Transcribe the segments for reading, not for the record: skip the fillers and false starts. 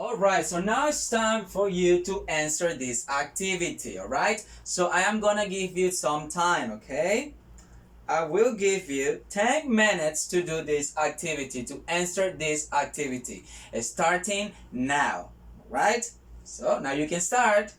Alright, so now it's time for you to answer this activity, alright? So I am gonna give you some time, okay? I will give you 10 minutes to do this activity, to answer this activity, starting now, right? So now you can start.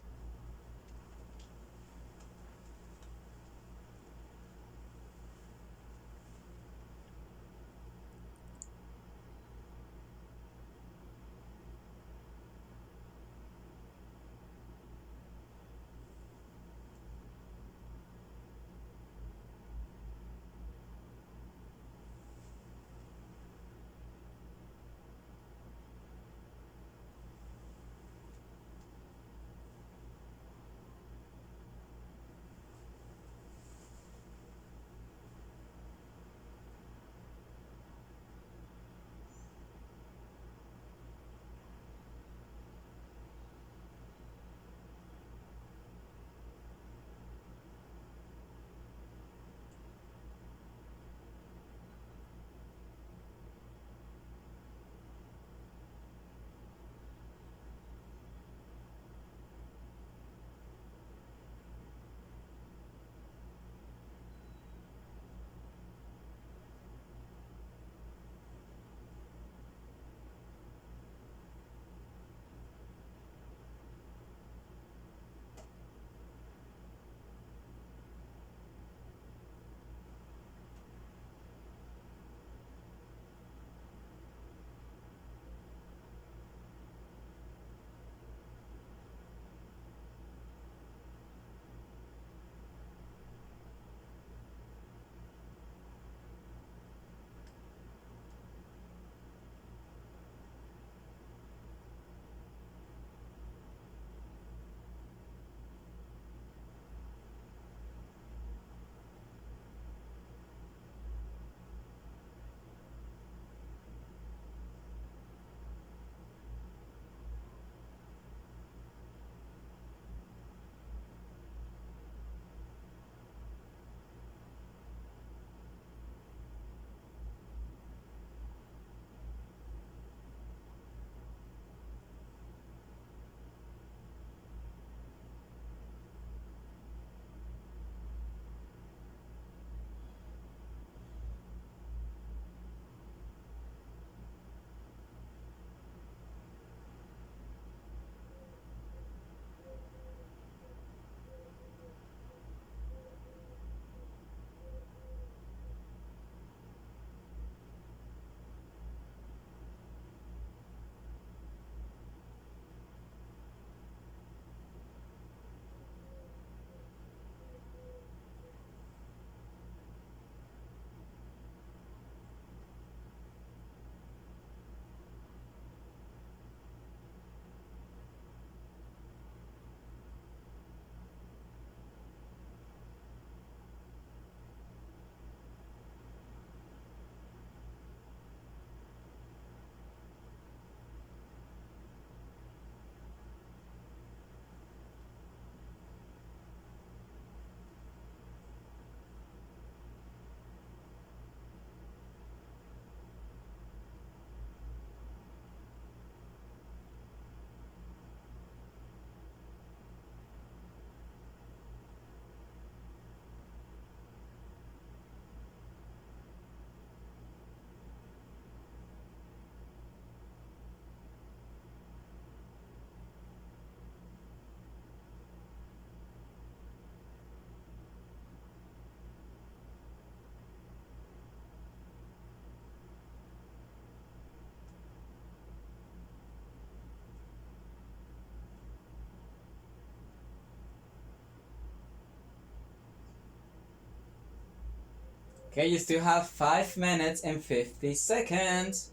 Okay, you still have 5 minutes and 50 seconds.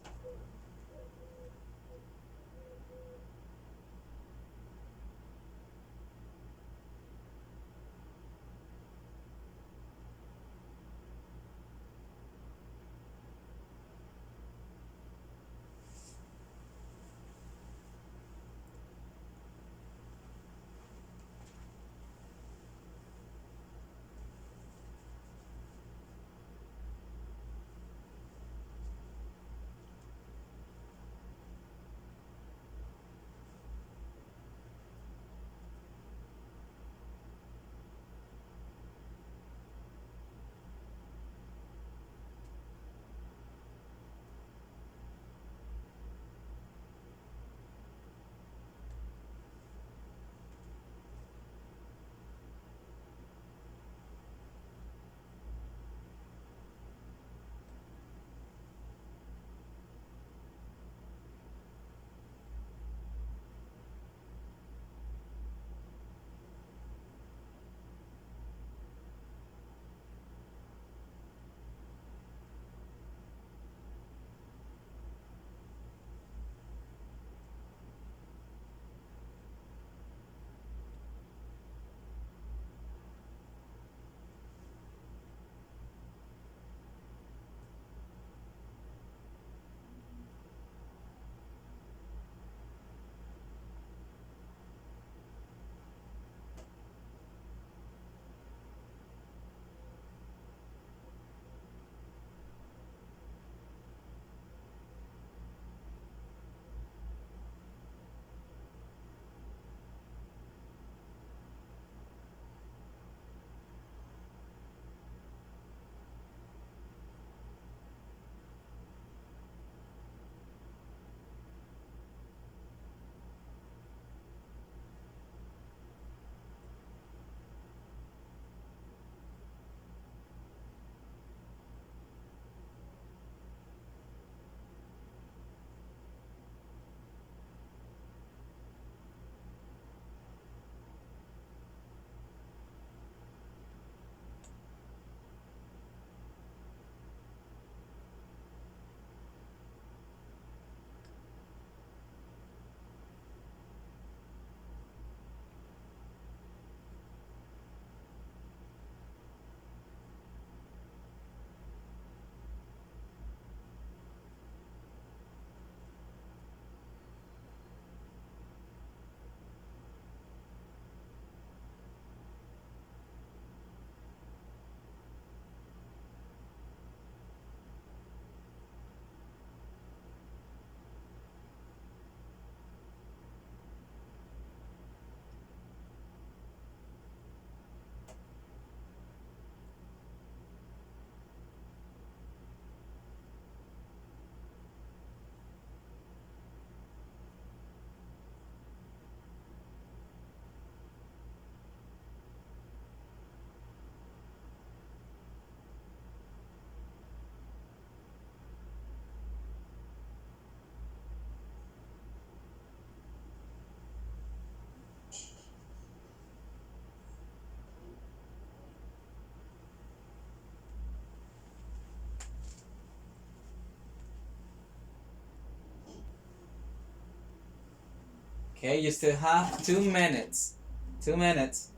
Okay, you still have 2 minutes. 2 minutes.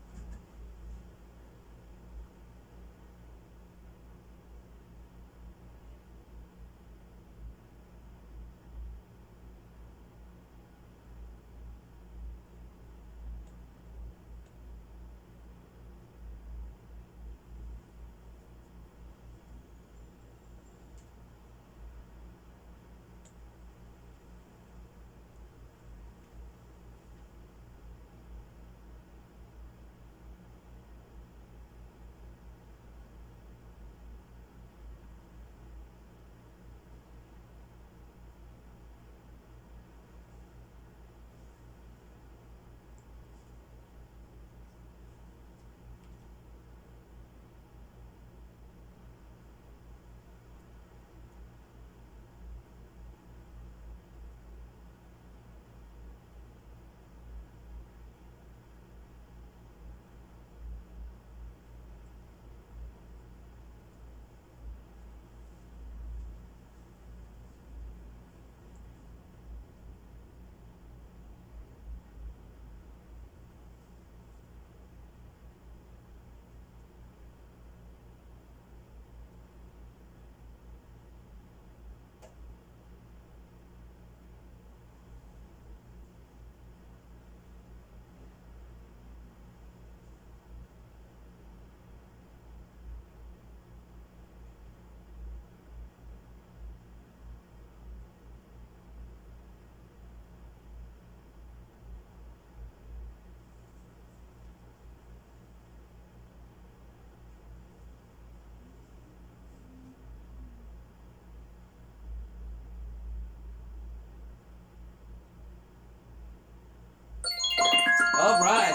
Alright.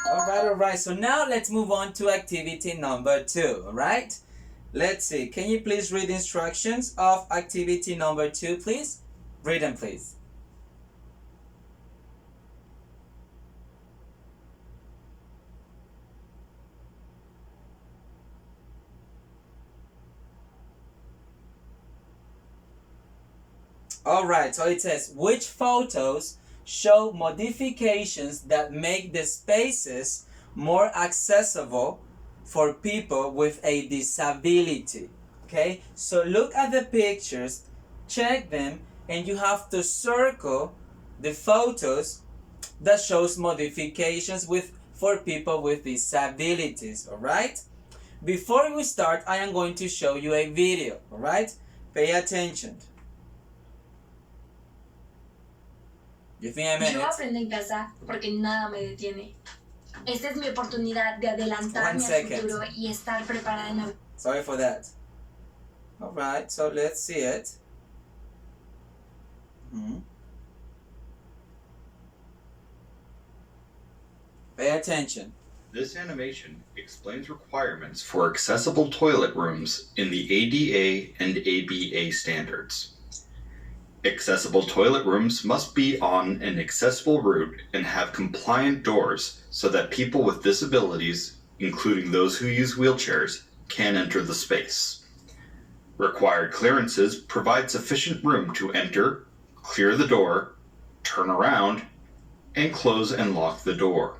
Alright. So now let's move on to activity number 2. Alright? Let's see. Can you please read instructions of activity number 2, please? Read them, please. Alright, so it says, which photos show modifications that make the spaces more accessible for people with a disability? Okay, so look at the pictures, check them, and you have to circle the photos that shows modifications for people with disabilities. Alright, before we start, I am going to show you a video. Alright, pay attention. Give me a minute. Yo aprendo en casa porque nada me detiene. Esta es mi oportunidad de adelantarme al futuro y estar preparada en la... Sorry for that. Alright, so let's see it. Pay attention. This animation explains requirements for accessible toilet rooms in the ADA and ABA standards. Accessible toilet rooms must be on an accessible route and have compliant doors so that people with disabilities, including those who use wheelchairs, can enter the space. Required clearances provide sufficient room to enter, clear the door, turn around, and close and lock the door.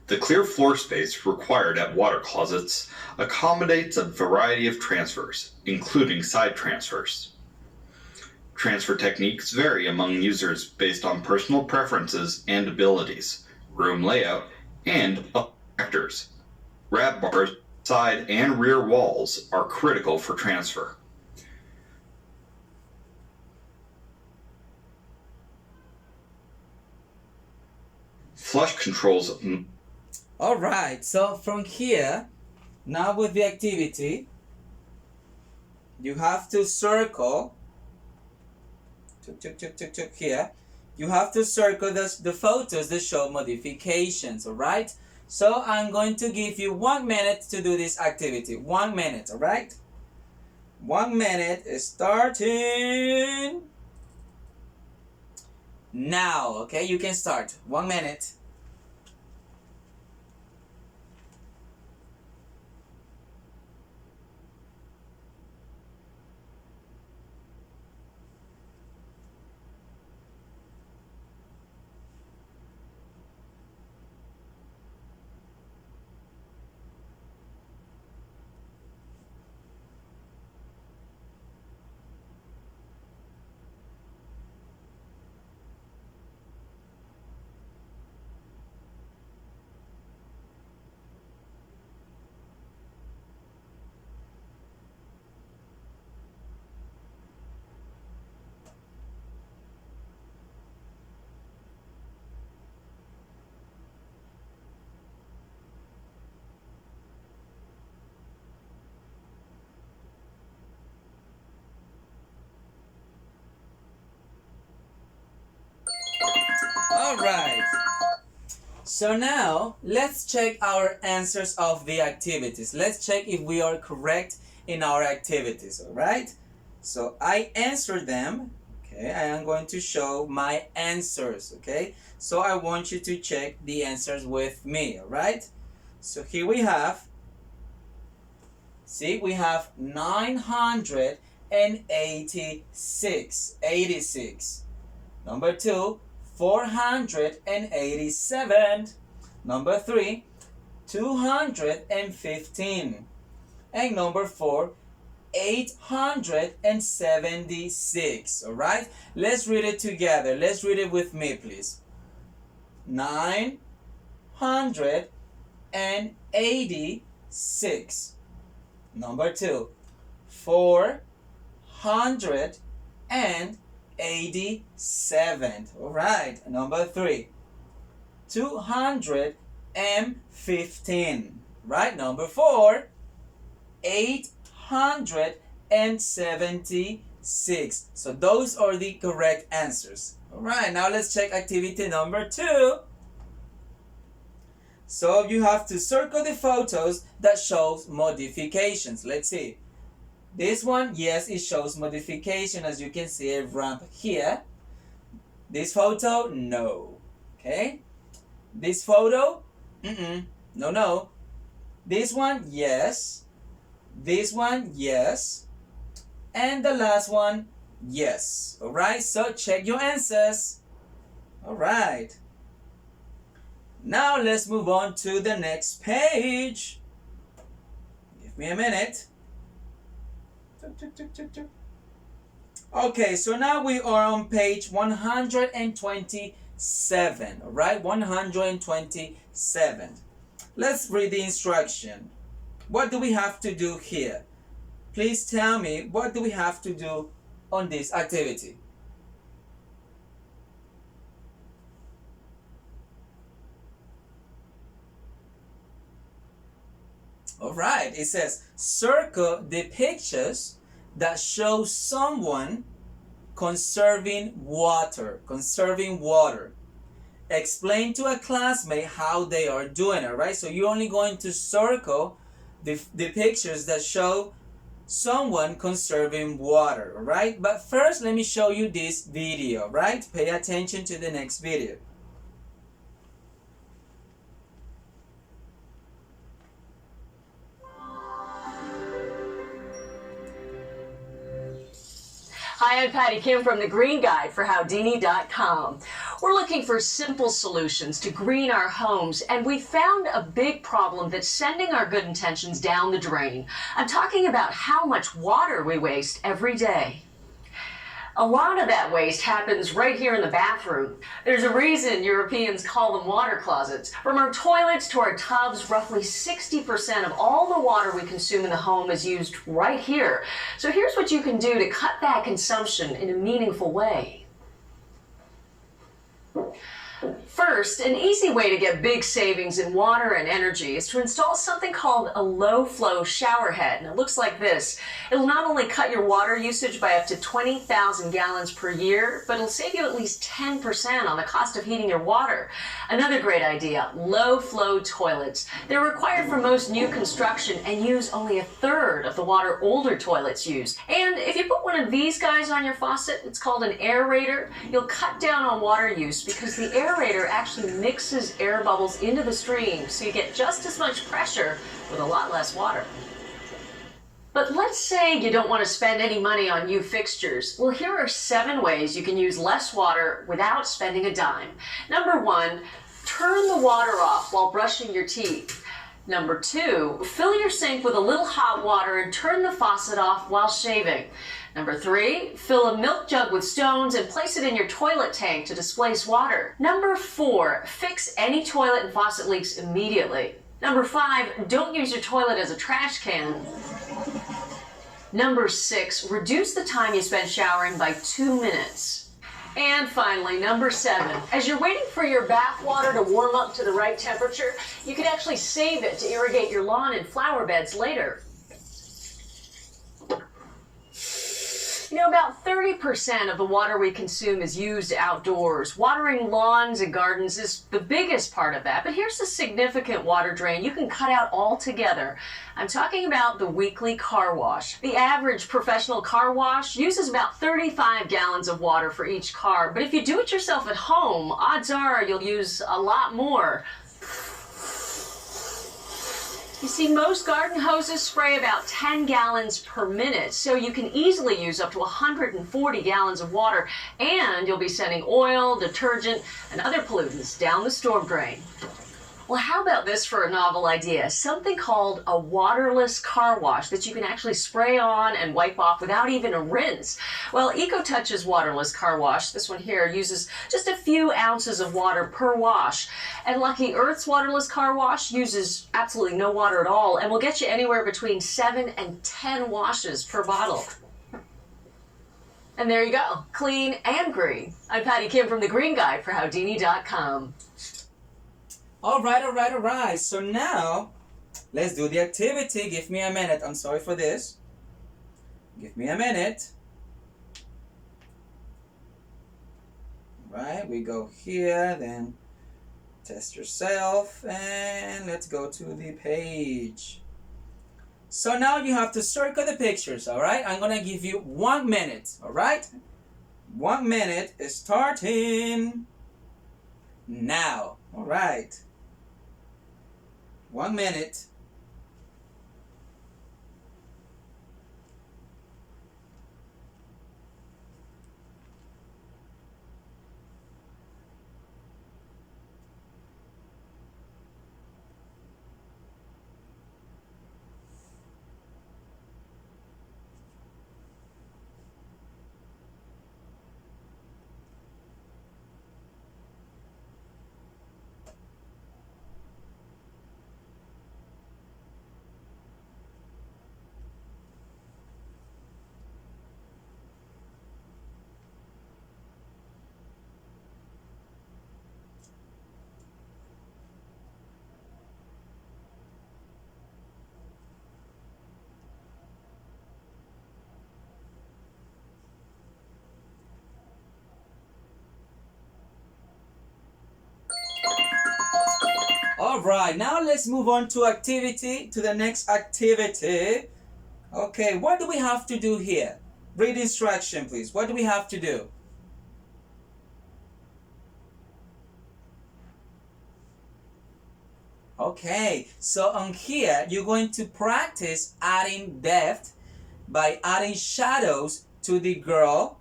The clear floor space required at water closets accommodates a variety of transfers, including side transfers. Transfer techniques vary among users based on personal preferences and abilities, room layout, and other factors. Grab bars, side and rear walls are critical for transfer. Flush controls. Alright, so from here, now with the activity, you have to circle, here, you have to circle the photos that show modifications, alright? So I'm going to give you 1 minute to do this activity. 1 minute, alright? 1 minute is starting now. Okay, you can start. 1 minute. All right. So now let's check our answers of the activities. Let's check if we are correct in our activities. All right. So I answered them. Okay. I am going to show my answers. Okay. So I want you to check the answers with me. All right. So here we have. See, we have 986. 86. Number 2. 487. Number 3, 215. And number 4, 876. All right, let's read it together. Let's read it with me, please. 986. Number 2, 487. All right. Number 3, 215. Right. Number 4, 876. So those are the correct answers. All right. Now let's check activity number 2. So you have to circle the photos that shows modifications. Let's see. This one, yes, it shows modification, as you can see a ramp here. This photo, no. Okay. This photo, no. This one, yes. This one, yes. And the last one, yes. All right, so check your answers. All right. Now let's move on to the next page. Give me a minute. Okay, so now we are on page 127, all right? 127. Let's read the instruction. What do we have to do here? Please tell me, what do we have to do on this activity? All right, it says circle the pictures that show someone conserving water. Conserving water. Explain to a classmate how they are doing it, right? So you're only going to circle the pictures that show someone conserving water, all right? But first, let me show you this video, right? Pay attention to the next video. Hi, I'm Patty Kim from the Green Guide for Howdini.com. We're looking for simple solutions to green our homes, and we found a big problem that's sending our good intentions down the drain. I'm talking about how much water we waste every day. A lot of that waste happens right here in the bathroom. There's a reason Europeans call them water closets. From our toilets to our tubs, roughly 60% of all the water we consume in the home is used right here. So here's what you can do to cut that consumption in a meaningful way. First, an easy way to get big savings in water and energy is to install something called a low-flow shower head. And it looks like this. It'll not only cut your water usage by up to 20,000 gallons per year, but it'll save you at least 10% on the cost of heating your water. Another great idea, low-flow toilets. They're required for most new construction and use only a third of the water older toilets use. And if you put one of these guys on your faucet, it's called an aerator, you'll cut down on water use because the aerator actually mixes air bubbles into the stream, so you get just as much pressure with a lot less water. But let's say you don't want to spend any money on new fixtures. Well, here are 7 ways you can use less water without spending a dime. Number 1, turn the water off while brushing your teeth. Number 2, fill your sink with a little hot water and turn the faucet off while shaving. Number 3, fill a milk jug with stones and place it in your toilet tank to displace water. Number 4, fix any toilet and faucet leaks immediately. Number 5, don't use your toilet as a trash can. Number 6, reduce the time you spend showering by 2 minutes. And finally, number 7, as you're waiting for your bath water to warm up to the right temperature, you can actually save it to irrigate your lawn and flower beds later. You know, about 30% of the water we consume is used outdoors. Watering lawns and gardens is the biggest part of that, but here's a significant water drain you can cut out altogether. I'm talking about the weekly car wash. The average professional car wash uses about 35 gallons of water for each car, but if you do it yourself at home, odds are you'll use a lot more. You see, most garden hoses spray about 10 gallons per minute, so you can easily use up to 140 gallons of water, and you'll be sending oil, detergent, and other pollutants down the storm drain. Well, how about this for a novel idea? Something called a waterless car wash that you can actually spray on and wipe off without even a rinse. Well, EcoTouch's waterless car wash, this one here, uses just a few ounces of water per wash. And Lucky Earth's waterless car wash uses absolutely no water at all and will get you anywhere between 7 and 10 washes per bottle. And there you go, clean and green. I'm Patty Kim from The Green Guide for Howdini.com. All right. So now, let's do the activity. Give me a minute. I'm sorry for this. Give me a minute. All right, we go here, then test yourself, and let's go to the page. So now you have to circle the pictures, all right? I'm gonna give you 1 minute, all right? 1 minute is starting now, all right? 1 minute. All right, now let's move on to the next activity. Okay, what do we have to do here? Read instruction, please. What do we have to do? Okay, so on here, you're going to practice adding depth by adding shadows to the girl.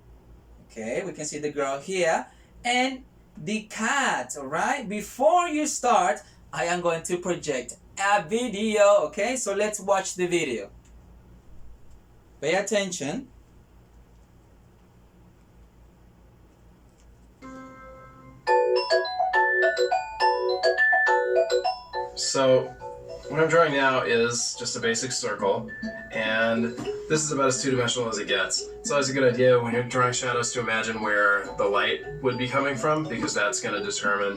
Okay, we can see the girl here. And the cat, all right? Before you start, I am going to project a video, okay? So let's watch the video. Pay attention. So, what I'm drawing now is just a basic circle, and this is about as two-dimensional as it gets. It's always a good idea when you're drawing shadows to imagine where the light would be coming from, because that's going to determine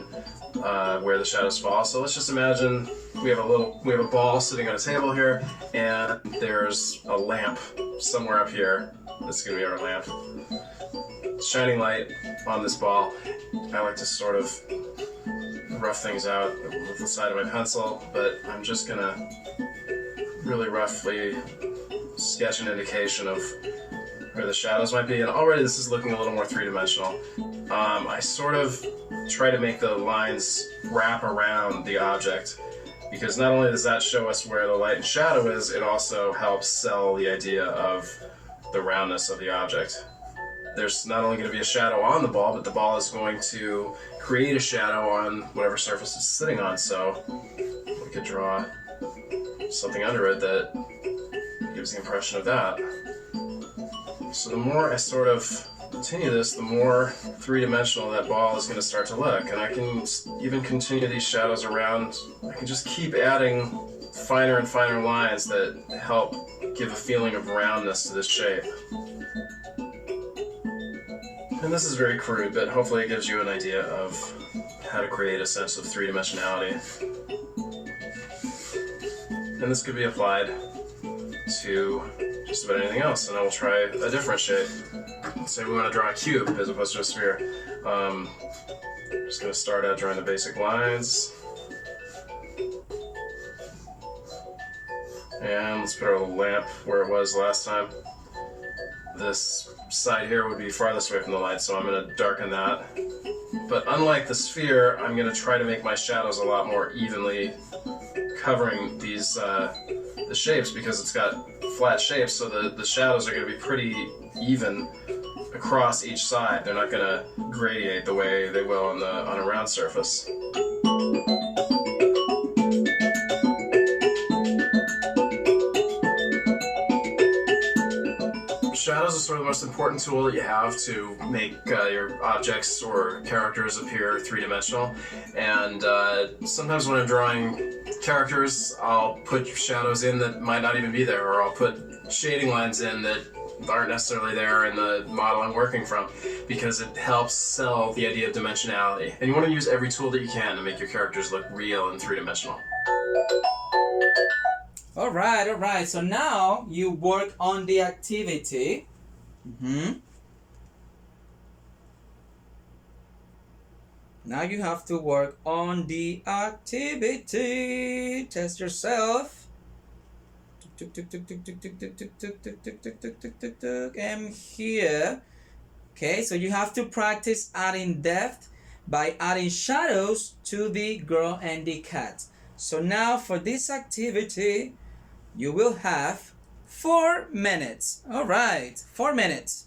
where the shadows fall. So let's just imagine we have a ball sitting on a table here, and there's a lamp somewhere up here. This is going to be our lamp. Shining light on this ball. I like to sort of rough things out with the side of my pencil, but I'm just gonna really roughly sketch an indication of where the shadows might be, and already this is looking a little more three-dimensional. I sort of try to make the lines wrap around the object, because not only does that show us where the light and shadow is, it also helps sell the idea of the roundness of the object. There's not only going to be a shadow on the ball, but the ball is going to create a shadow on whatever surface it's sitting on, so we could draw something under it that gives the impression of that. So the more I sort of continue this, the more three-dimensional that ball is going to start to look, and I can even continue these shadows around. I can just keep adding finer and finer lines that help give a feeling of roundness to this shape. And this is very crude, but hopefully it gives you an idea of how to create a sense of three-dimensionality. And this could be applied to just about anything else, and I will try a different shape. Let's say we want to draw a cube as opposed to a sphere. I'm just going to start out drawing the basic lines. And let's put our lamp where it was last time. This side here would be farthest away from the light, so I'm going to darken that. But unlike the sphere, I'm going to try to make my shadows a lot more evenly covering these the shapes, because it's got flat shapes, so the shadows are going to be pretty even across each side. They're not going to gradiate the way they will on a round surface. Shadows are sort of the most important tool that you have to make your objects or characters appear three-dimensional. And sometimes when I'm drawing characters, I'll put shadows in that might not even be there, or I'll put shading lines in that aren't necessarily there in the model I'm working from, because it helps sell the idea of dimensionality. And you want to use every tool that you can to make your characters look real and three-dimensional. All right. So now you work on the activity. Now you have to work on the activity. Test yourself. I'm here. Okay, so you have to practice adding depth by adding shadows to the girl and the cat. So now for this activity, you will have 4 minutes. All right, 4 minutes.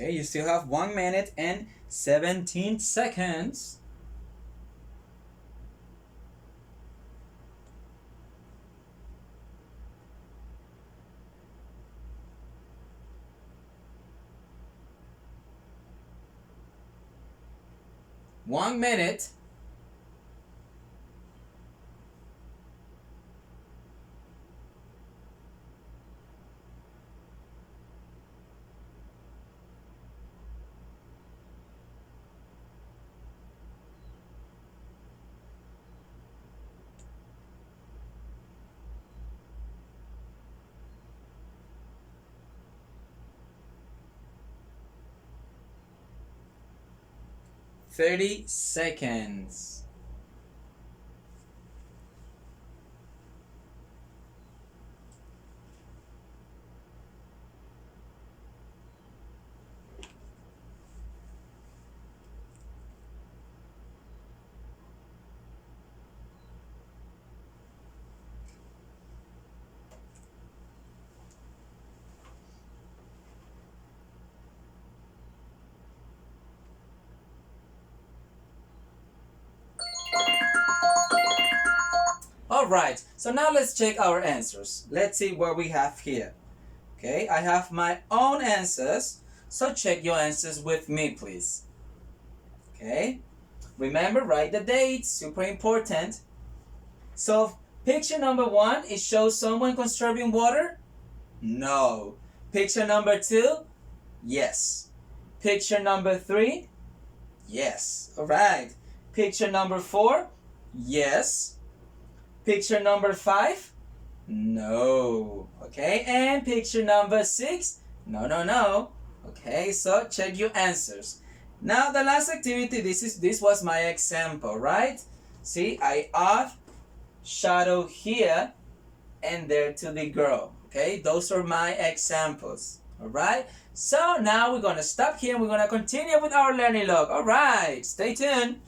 Okay, you still have 1 minute and 17 seconds. One minute. Thirty seconds. Alright, so now let's check our answers. Let's see what we have here. Okay, I have my own answers, so check your answers with me, please. Okay, remember, write the date, super important. So, picture number 1, it shows someone conserving water? No. Picture number 2? Yes. Picture number 3? Yes. Alright. Picture number 4? Yes. Picture number 5? No. Okay, and picture number 6? No. Okay, so check your answers. Now the last activity, this was my example, right? See, I add shadow here and there to the girl. Okay, those are my examples. Alright, so now we're gonna stop here and we're gonna continue with our learning log. Alright, stay tuned.